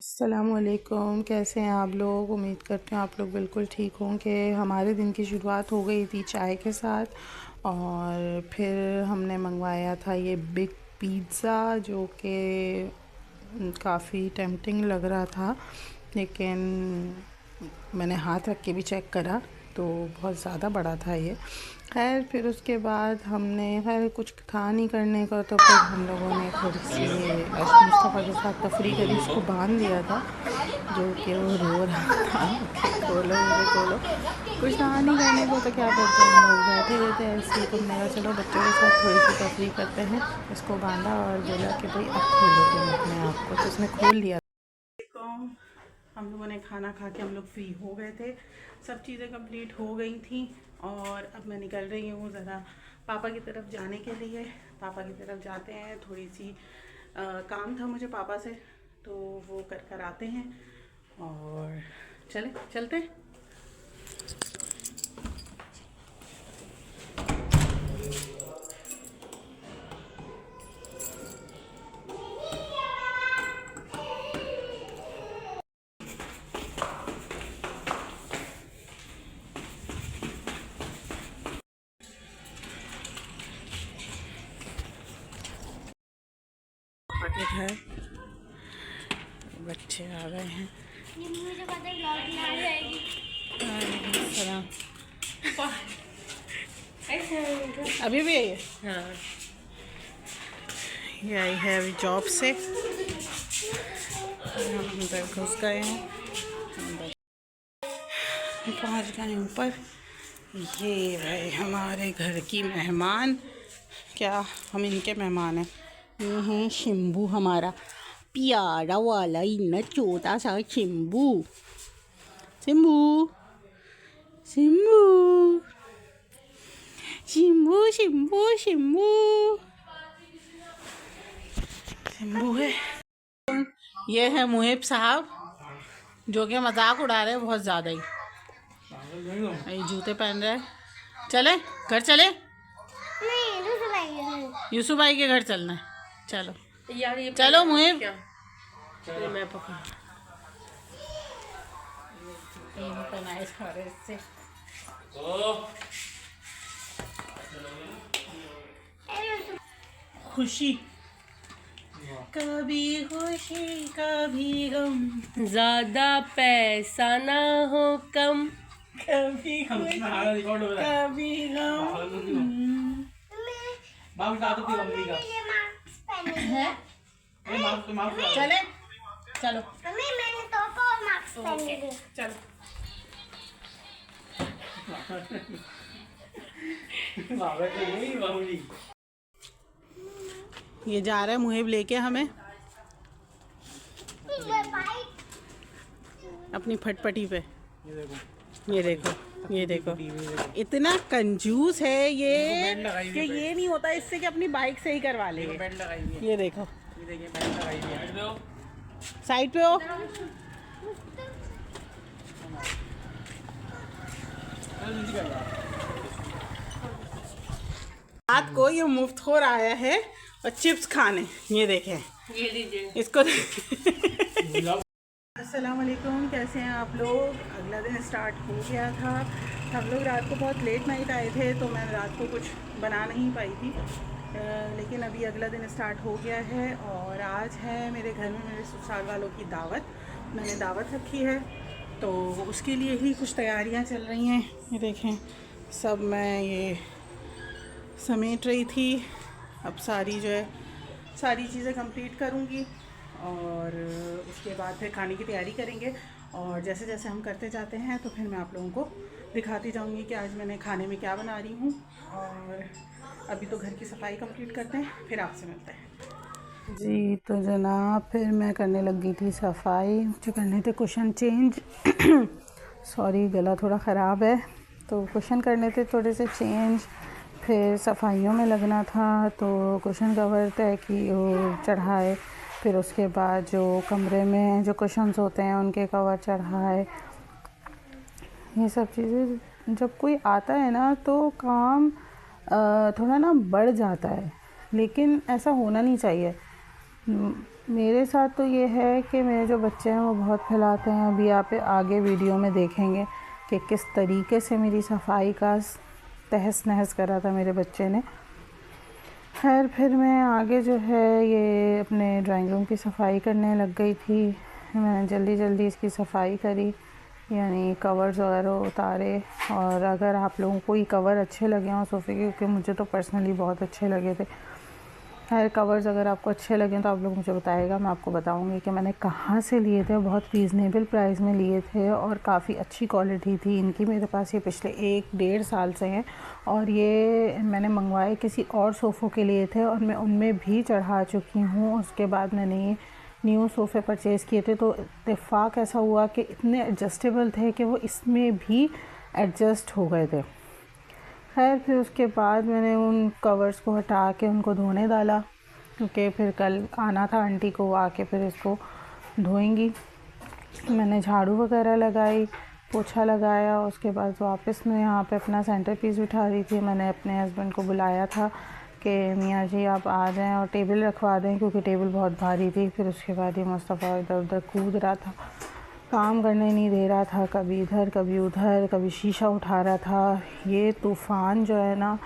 अस्सलामुअलैकुम, कैसे हैं आप लोग। उम्मीद करते हैं आप लोग बिल्कुल ठीक होंगे। हमारे दिन की शुरुआत हो गई थी चाय के साथ और फिर हमने मंगवाया था ये बिग पिज़्ज़ा जो कि काफ़ी टेम्पटिंग लग रहा था, लेकिन मैंने हाथ रख के भी चेक करा तो बहुत ज़्यादा बड़ा था ये। खैर फिर उसके बाद हमने कुछ था नहीं करने का, तो फिर हम लोगों ने थोड़ी सी मुस्तफ़ा के साथ तफरी करी। उसको बांध दिया था जो कि वो रो रहा था कि खोलो मुझे खोलो। कुछ था नहीं करने को तो क्या करते हैं, हम लोग बैठे हुए थे ऐसे ही। तो मैंने कहा चलो बच्चों के साथ थोड़ी सी तफरी करते हैं। उसको बांधा और बोला कि भाई अब खोलो तुम अपने आप को, तो उसने खोल लिया। तो हम लोगों ने खाना खा के हम लोग फ्री हो गए थे, सब चीज़ें कंप्लीट हो गई थी और अब मैं निकल रही हूँ ज़रा पापा की तरफ जाने के लिए। पापा की तरफ जाते हैं, थोड़ी सी काम था मुझे पापा से, तो वो कर आते हैं और चलते हैं। पैकेट है, बच्चे आ गए हैं। मुझे पता है ब्लॉग में आ जाएगी। अभी भी आई है। हाँ, ये आई है अभी जॉब से। हम अंदर घुस गए हैं, पहुँच गए ऊपर। ये रहे हमारे घर की मेहमान, क्या हम इनके मेहमान हैं। ये हैं शिम्बू, हमारा प्यारा वाला इतना छोटा सा शिम्बू। शिम्बू शिम्बू शिम्बू शिम्बू शिम्बू शिम्बू है। ये है मुहिब साहब जो कि मजाक उड़ा रहे हैं बहुत ज़्यादा ही। ये जूते पहन रहे हैं। चले घर चले, यूसुफ भाई के घर चलना है। चलो यार, ये चलो मुहिब। मैं पकड़ खुशी, कभी खुशी कभी गम, ज्यादा पैसा ना हो कम, कभी खुशी कभी गम। चले चलो चलो। ये जा रहा है मुहिब लेके हमें अपनी फटपटी पे। ये देखो ये देखो, इतना कंजूस है ये कि ये नहीं होता इससे कि अपनी बाइक से ही करवा लेंगे। ये देखो, साइड पे हो। रात को ये मुफ्तखोर आया है और चिप्स खाने। ये देखें, ये लीजिए इसको। अस्सलाम वालेकुम, कैसे हैं आप लोग। अगला दिन स्टार्ट हो गया था। हम लोग रात को बहुत लेट नाइट आए थे तो मैं रात को कुछ बना नहीं पाई थी, लेकिन अभी अगला दिन स्टार्ट हो गया है और आज है मेरे घर में मेरे ससुराल वालों की दावत। मैंने दावत रखी है तो उसके लिए ही कुछ तैयारियां चल रही हैं। ये देखें, सब मैं ये समेट रही थी। अब सारी जो है सारी चीज़ें कंप्लीट करूँगी और उसके बाद फिर खाने की तैयारी करेंगे। और जैसे जैसे हम करते जाते हैं तो फिर मैं आप लोगों को दिखाती जाऊँगी कि आज मैंने खाने में क्या बना रही हूँ। और अभी तो घर की सफाई कंप्लीट करते हैं, फिर आपसे मिलते हैं। जी तो जनाब, फिर मैं करने लगी थी सफाई। मुझे करने थे कुशन चेंज। सॉरी, गला थोड़ा ख़राब है, तो कुशन करने थे थोड़े से चेंज। फिर सफाइयों में लगना था तो कुशन कवर तय की वो चढ़ाए। फिर उसके बाद जो कमरे में जो कुशन्स होते हैं उनके कवर चढ़ाए। ये सब चीज़ें जब कोई आता है ना तो काम थोड़ा ना बढ़ जाता है, लेकिन ऐसा होना नहीं चाहिए। मेरे साथ तो ये है कि मेरे जो बच्चे हैं वो बहुत फैलाते हैं। अभी आप आगे वीडियो में देखेंगे कि किस तरीके से मेरी सफाई का तहस नहस करा था मेरे बच्चे ने। खैर फिर मैं आगे जो है ये अपने ड्राइंग रूम की सफाई करने लग गई थी। मैंने जल्दी जल्दी इसकी सफाई करी, यानी कवर्स वगैरह उतारे। और अगर आप लोगों को ये कवर अच्छे लगे हों सोफ़े के, क्योंकि मुझे तो पर्सनली बहुत अच्छे लगे थे। खैर कवर्स अगर आपको अच्छे लगें तो आप लोग मुझे बताइएगा, मैं आपको बताऊंगी कि मैंने कहाँ से लिए थे। बहुत रीज़नेबल प्राइस में लिए थे और काफ़ी अच्छी क्वालिटी थी इनकी। मेरे पास ये पिछले 1-1.5 साल से हैं और ये मैंने मंगवाए किसी और सोफ़ों के लिए थे और मैं उनमें भी चढ़ा चुकी हूँ। उसके बाद मैंने ये न्यू सोफ़े परचेज़ किए थे तो इत्तेफाक ऐसा हुआ कि इतने एडजस्टेबल थे कि वो इसमें भी एडजस्ट हो गए थे। खैर फिर उसके बाद मैंने उन कवर्स को हटा के उनको धोने डाला, क्योंकि फिर कल आना था आंटी को, आके फिर इसको धोएंगी। मैंने झाड़ू वगैरह लगाई, पोछा लगाया। उसके बाद वापस मैं यहाँ पे अपना सेंटर पीस उठा रही थी। मैंने अपने हस्बैंड को बुलाया था कि मियाँ जी आप आ जाएं और टेबल रखवा दें, क्योंकि टेबल बहुत भारी थी। फिर उसके बाद ये मुस्तफ़ा इधर उधर कूद रहा था, काम करने नहीं दे रहा था, कभी इधर कभी उधर, कभी शीशा उठा रहा था। ये तूफ़ान जो है ना,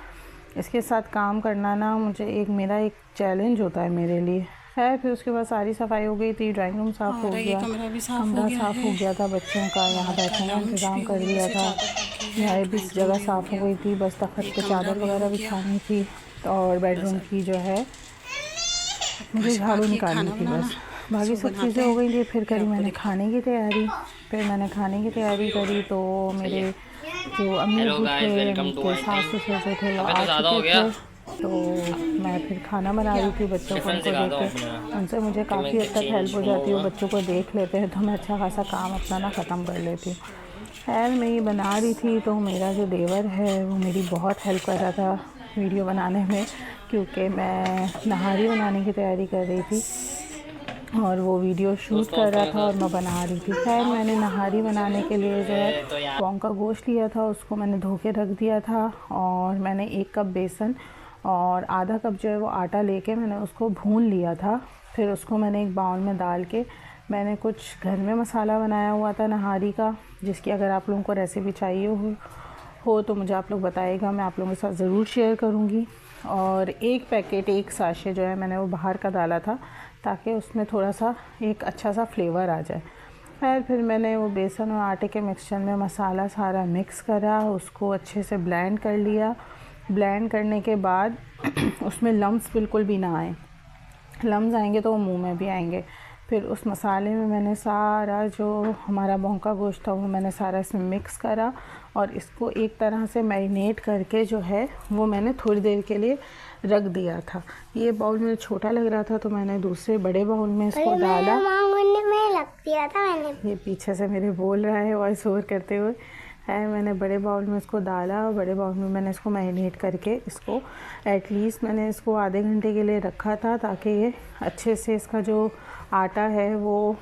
इसके साथ काम करना ना मुझे मेरा एक चैलेंज होता है मेरे लिए। खैर फिर उसके बाद सारी सफाई हो गई थी, ड्राइंग रूम साफ़ हो गया, कमरा साफ़ हो गया था, बच्चों का यहाँ बैठने का इंतज़ाम कर दिया था। यहाँ भी जगह साफ़ हो गई थी, बस तख़्त पे चादर वगैरह बिछानी थी और बेडरूम की जो है मुझे झाड़ू निकालनी थी। बस बाकी सब चीज़ें हो गई थी। फिर करी मैंने खाने की तैयारी। करी तो मेरे जो अम्मी अबू थे, उनके सास ससुर जो थे वो आ चुके थे। तो मैं फिर खाना बना रही थी बच्चों को उनको देख के। उनसे मुझे काफ़ी हद तक हेल्प हो जाती है, वो बच्चों को देख लेते हैं तो मैं अच्छा खासा काम अपना ना ख़त्म कर लेती हूँ। खैर मैं ये बना रही थी तो मेरा जो देवर है वो मेरी बहुत हेल्प कर रहा था वीडियो बनाने में, क्योंकि मैं नहारी बनाने की तैयारी कर रही थी और वो वीडियो शूट कर रहा था और मैं बना रही थी। खैर मैंने नहारी बनाने के लिए जो है पोंक का गोश्त लिया था, उसको मैंने धो के रख दिया था। और मैंने 1 कप बेसन और आधा कप जो है वो आटा लेके मैंने उसको भून लिया था। फिर उसको मैंने एक बाउल में डाल के मैंने कुछ घर में मसाला बनाया हुआ था नहारी का, जिसकी अगर आप लोगों को रेसिपी चाहिए हो तो मुझे आप लोग बताइएगा, मैं आप लोगों के साथ ज़रूर शेयर करूँगी। और 1 पैकेट 1 साशे जो है मैंने वो बाहर का डाला था, ताकि उसमें थोड़ा सा एक अच्छा सा फ्लेवर आ जाए। खैर फिर मैंने वो बेसन और आटे के मिक्सचर में मसाला सारा मिक्स करा, उसको अच्छे से ब्लेंड कर लिया। ब्लेंड करने के बाद उसमें लम्स बिल्कुल भी ना आए, लम्स आएंगे तो वो मुंह में भी आएंगे। फिर उस मसाले में मैंने सारा जो हमारा भौंका गोश्त था वो मैंने सारा इसमें मिक्स करा और इसको एक तरह से मैरिनेट करके जो है वो मैंने थोड़ी देर के लिए रख दिया था। ये बाउल मुझे छोटा लग रहा था तो मैंने दूसरे बड़े बाउल में इसको डाला। ये पीछे से मेरे बोल रहा है वॉइस ओवर करते हुए। है मैंने बड़े बाउल में इसको डाला और बड़े बाउल में मैंने इसको मैरिनेट करके इसको एटलीस्ट मैंने इसको आधे घंटे के लिए रखा था, ताकि ये अच्छे से इसका जो आटा है वो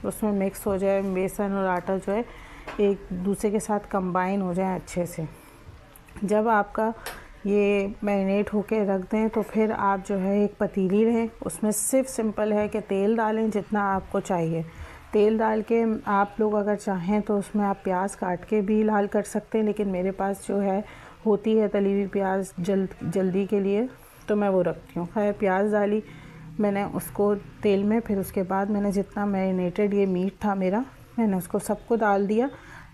उसमें मिक्स हो जाए, बेसन और आटा जो है एक दूसरे के साथ कंबाइन हो जाए अच्छे से। जब आपका ये मैरिनेट होके रख दें तो फिर आप जो है एक पतीली लें, उसमें सिर्फ सिंपल है कि तेल डालें जितना आपको चाहिए। तेल डाल के आप लोग अगर चाहें तो उसमें आप प्याज काट के भी लाल कर सकते हैं, लेकिन मेरे पास जो है होती है तली हुई प्याज जल्दी के लिए, तो मैं वो रखती हूँ। खैर प्याज डाली मैंने उसको तेल में, फिर उसके बाद मैंने जितना मैरिनेटेड ये मीट था मेरा मैंने उसको सबको डाल दिया।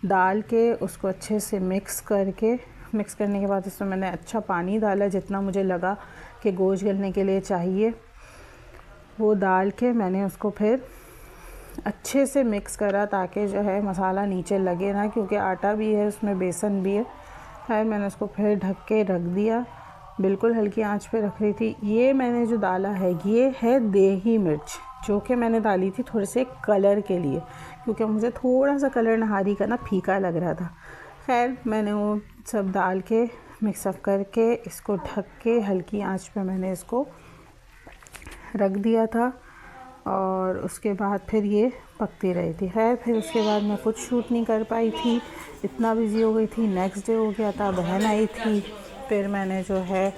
डाल के उसको अच्छे से मिक्स करने के बाद उसमें मैंने अच्छा पानी डाला जितना मुझे लगा कि गोश्त गलने के लिए चाहिए, वो डाल के मैंने उसको फिर अच्छे से मिक्स करा ताकि जो है मसाला नीचे लगे ना, क्योंकि आटा भी है उसमें बेसन भी है। खैर मैंने उसको फिर ढक के रख दिया, बिल्कुल हल्की आंच पे रख रही थी। ये मैंने जो डाला है ये है देही मिर्च, जो कि मैंने डाली थी थोड़े से कलर के लिए, क्योंकि मुझे थोड़ा सा कलर नहारी का ना फीका लग रहा था। खैर मैंने वो सब डाल के मिक्सअप करके इसको ढक के हल्की आंच पे मैंने इसको रख दिया था और उसके बाद फिर ये पकती रही थी। खैर फिर उसके बाद मैं कुछ शूट नहीं कर पाई थी, इतना बिज़ी हो गई थी। नेक्स्ट डे हो गया था, बहन आई थी, फिर मैंने जो है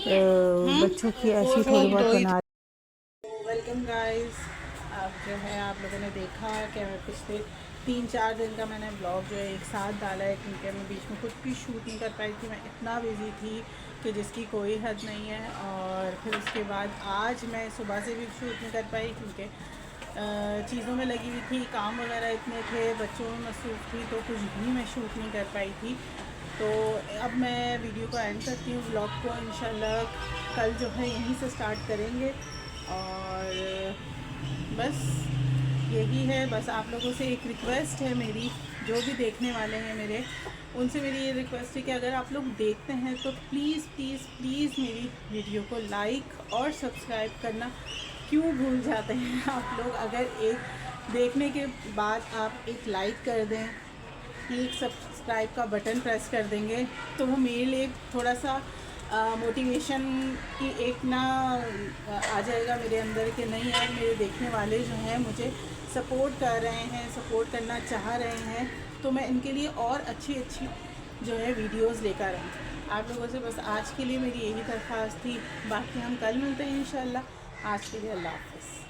बच्चों की ऐसी थोड़ी बहुत बना। वेलकम गाइस, जो है आप लोगों ने देखा कि मैं पिछले 3-4 दिन का मैंने ब्लॉग जो है एक साथ डाला है, क्योंकि मैं बीच में कुछ भी शूट नहीं कर पाई थी। मैं इतना बिज़ी थी कि जिसकी कोई हद नहीं है। और फिर उसके बाद आज मैं सुबह से भी शूट नहीं कर पाई, क्योंकि चीज़ों में लगी हुई थी, काम वगैरह इतने थे, बच्चों में मसरूफ़ थी, तो कुछ भी मैं शूट नहीं कर पाई थी। तो अब मैं वीडियो को एंड करती हूँ। व्लॉग को इंशाल्लाह कल जो है यहीं से स्टार्ट करेंगे। और बस यही है, बस आप लोगों से एक रिक्वेस्ट है मेरी, जो भी देखने वाले हैं मेरे, उनसे मेरी ये रिक्वेस्ट है कि अगर आप लोग देखते हैं तो प्लीज़ प्लीज़ प्लीज़ मेरी वीडियो को लाइक और सब्सक्राइब करना क्यों भूल जाते हैं आप लोग। अगर एक देखने के बाद आप एक लाइक कर दें, एक सब्सक्राइब का बटन प्रेस कर देंगे, तो वो मेरे लिए थोड़ा सा मोटिवेशन की एक ना आ जाएगा मेरे अंदर कि नहीं यार, मेरे देखने वाले जो हैं मुझे सपोर्ट कर रहे हैं, सपोर्ट करना चाह रहे हैं, तो मैं इनके लिए और अच्छी अच्छी जो है वीडियोस लेकर आऊँ। आप लोगों से बस आज के लिए मेरी यही दरख्वास्त थी। बाकी हम कल मिलते हैं इंशाल्लाह। आज के लिए अल्लाह हाफ़िज़।